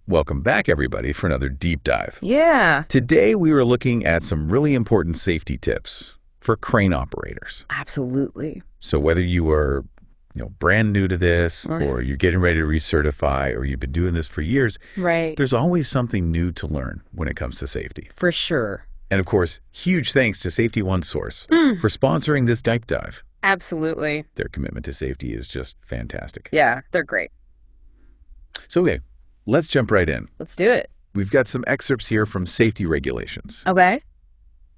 Welcome back, everybody, for another deep dive. Yeah. Today, we were looking at some really important safety tips for crane operators. Absolutely. So whether you are brand new to this or you're getting ready to recertify or you've been doing this for years, Right. there's always something new to learn when it comes to safety. For sure. And of course, huge thanks to Safety One Source for sponsoring this deep dive. Absolutely. Their commitment to safety is just fantastic. Yeah, they're great. So, okay, let's jump right in. Let's do it. We've got some excerpts here from safety regulations. Okay.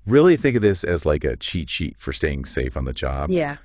Really think of this as like a cheat sheet for staying safe on the job. Yeah.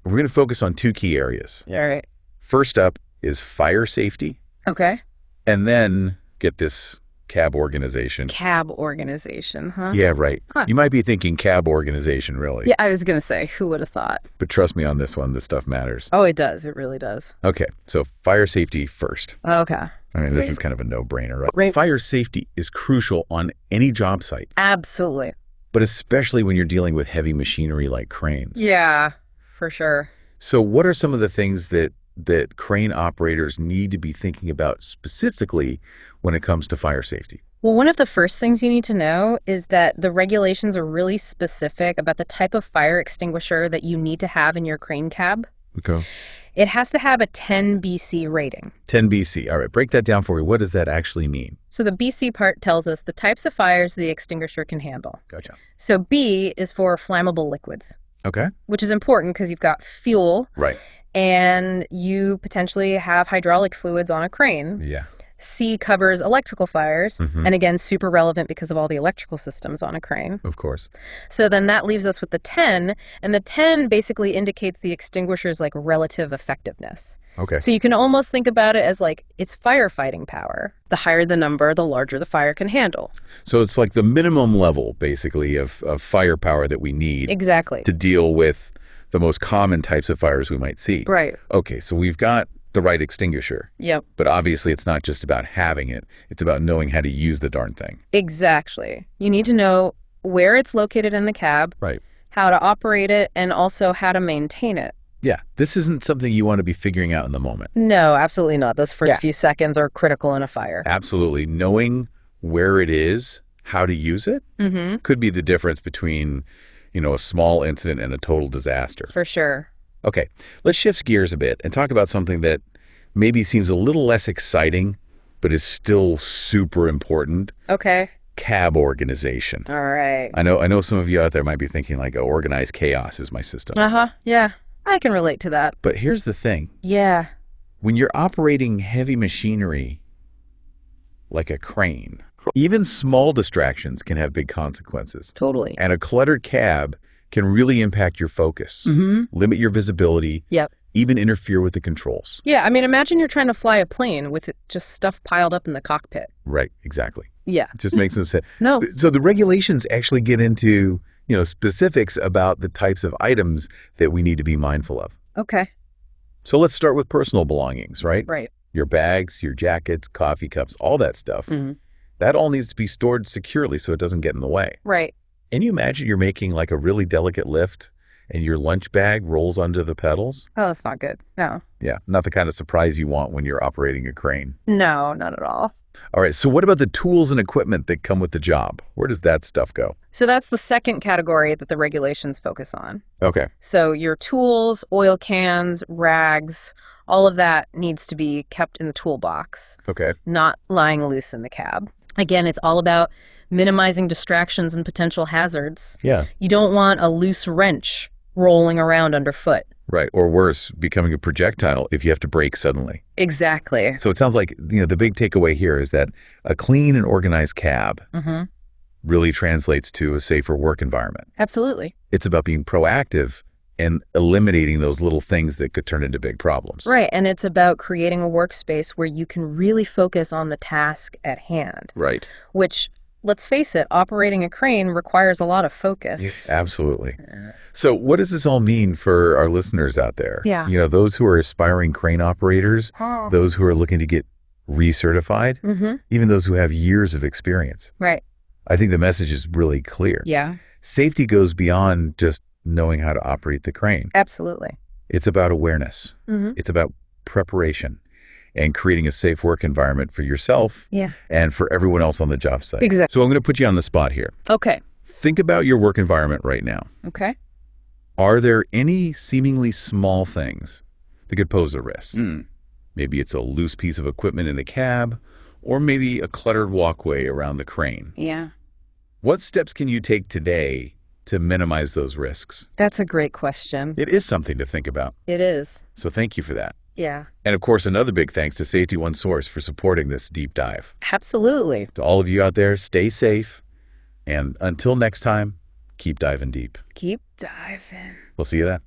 We're going to focus on two key areas. All right. First up is fire safety, Okay. and then get this cab organization. Cab organization, huh? Yeah, right. Huh. You might be thinking cab organization, really. Yeah, I was going to say, who would have thought? But trust me on this one, this stuff matters. Oh, it does. It really does. Okay, so fire safety first. Okay. I mean, this is kind of a no-brainer, right? Right. Fire safety is crucial on any job site, Absolutely. but especially when you're dealing with heavy machinery like cranes. Yeah, for sure. So what are some of the things that crane operators need to be thinking about specifically when it comes to fire safety? Well, one of the first things you need to know is that the regulations are really specific about the type of fire extinguisher that you need to have in your crane cab. Okay. It has to have a 10 BC rating. 10 BC. All right, break that down for me. What does that actually mean? So the BC part tells us the types of fires the extinguisher can handle. Gotcha. So B is for flammable liquids, Okay. which is important because you've got fuel Right. and you potentially have hydraulic fluids on a crane. Yeah. C covers electrical fires, and again, super relevant because of all the electrical systems on a crane. Of course. So then that leaves us with the 10, and the 10 basically indicates the extinguisher's like relative effectiveness. Okay. So you can almost think about it as like it's firefighting power. The higher the number, the larger the fire can handle. So it's like the minimum level, basically, of firepower that we need Exactly. to deal with the most common types of fires we might see. Right. Okay, so we've got the right extinguisher. Yep. But obviously it's not just about having it. It's about knowing how to use the darn thing. Exactly. You need to know where it's located in the cab, Right. how to operate it, and also how to maintain it. Yeah, this isn't something you want to be figuring out in the moment. No, absolutely not. Those first few seconds are critical in a fire. Absolutely. Knowing where it is, how to use it, could be the difference between, a small incident and a total disaster. For sure. Okay, let's shift gears a bit and talk about something that maybe seems a little less exciting, but is still super important. Okay. Cab organization. All right. I know some of you out there might be thinking like, oh, organized chaos is my system. Uh-huh. Yeah. I can relate to that. But here's the thing. Yeah. When you're operating heavy machinery like a crane, even small distractions can have big consequences. Totally. And a cluttered cab can really impact your focus, limit your visibility, Yep. even interfere with the controls. Yeah, I mean, imagine you're trying to fly a plane with just stuff piled up in the cockpit. Right, exactly. Yeah. It just makes no sense. No. So the regulations actually get into, specifics about the types of items that we need to be mindful of. Okay. So let's start with personal belongings, right? Right. Your bags, your jackets, coffee cups, all that stuff. That all needs to be stored securely so it doesn't get in the way. Right. Can you imagine you're making like a really delicate lift and your lunch bag rolls under the pedals? Oh, that's not good. No. Yeah, not the kind of surprise you want when you're operating a crane. No, not at all. All right, so what about the tools and equipment that come with the job? Where does that stuff go? So that's the second category that the regulations focus on. Okay. So your tools, oil cans, rags, all of that needs to be kept in the toolbox, Okay. not lying loose in the cab. Again, it's all about minimizing distractions and potential hazards. Yeah. You don't want a loose wrench rolling around underfoot. Right. Or worse, becoming a projectile if you have to brake suddenly. Exactly. So it sounds like, the big takeaway here is that a clean and organized cab really translates to a safer work environment. Absolutely. It's about being proactive and eliminating those little things that could turn into big problems. Right. And it's about creating a workspace where you can really focus on the task at hand, Right. which, let's face it, operating a crane requires a lot of focus. Absolutely. So what does this all mean for our listeners out there? Yeah. Those who are aspiring crane operators, those who are looking to get recertified, even those who have years of experience. Right. I think the message is really clear. Yeah. Safety goes beyond just knowing how to operate the crane. Absolutely. It's about awareness. It's about preparation. and creating a safe work environment for yourself and for everyone else on the job site. Exactly. So I'm going to put you on the spot here. Okay. Think about your work environment right now. Okay. Are there any seemingly small things that could pose a risk? Maybe it's a loose piece of equipment in the cab, or maybe a cluttered walkway around the crane. Yeah. What steps can you take today to minimize those risks? That's a great question. It is something to think about. It is. So thank you for that. Yeah. And of course, another big thanks to Safety One Source for supporting this deep dive. Absolutely. To all of you out there, stay safe. And until next time, keep diving deep. Keep diving. We'll see you then.